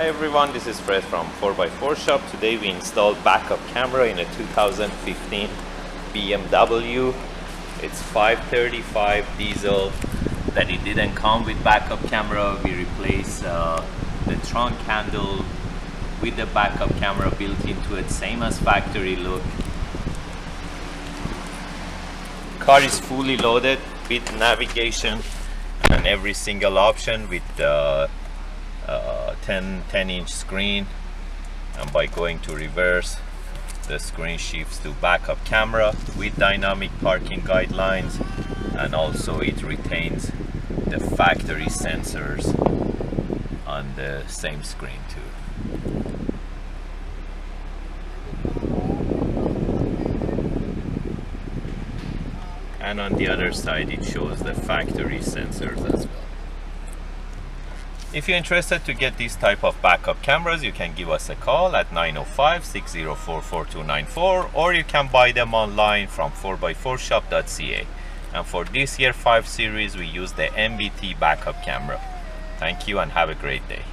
Hi everyone, this is Fred from 4x4 Shop. Today we installed backup camera in a 2015 BMW. It's 535 diesel that it didn't come with backup camera. We replaced the trunk handle with the backup camera built into it, same as factory look. Car is fully loaded with navigation and every single option with the 10-inch screen, and by going to reverse the screen shifts to backup camera with dynamic parking guidelines, and also it retains the factory sensors on the same screen too. And on the other side it shows the factory sensors as well. If you're interested to get this type of backup cameras, you can give us a call at 905-604-4294, or you can buy them online from 4x4shop.ca. And for this year 5 series we use the MBT backup camera. Thank you and have a great day.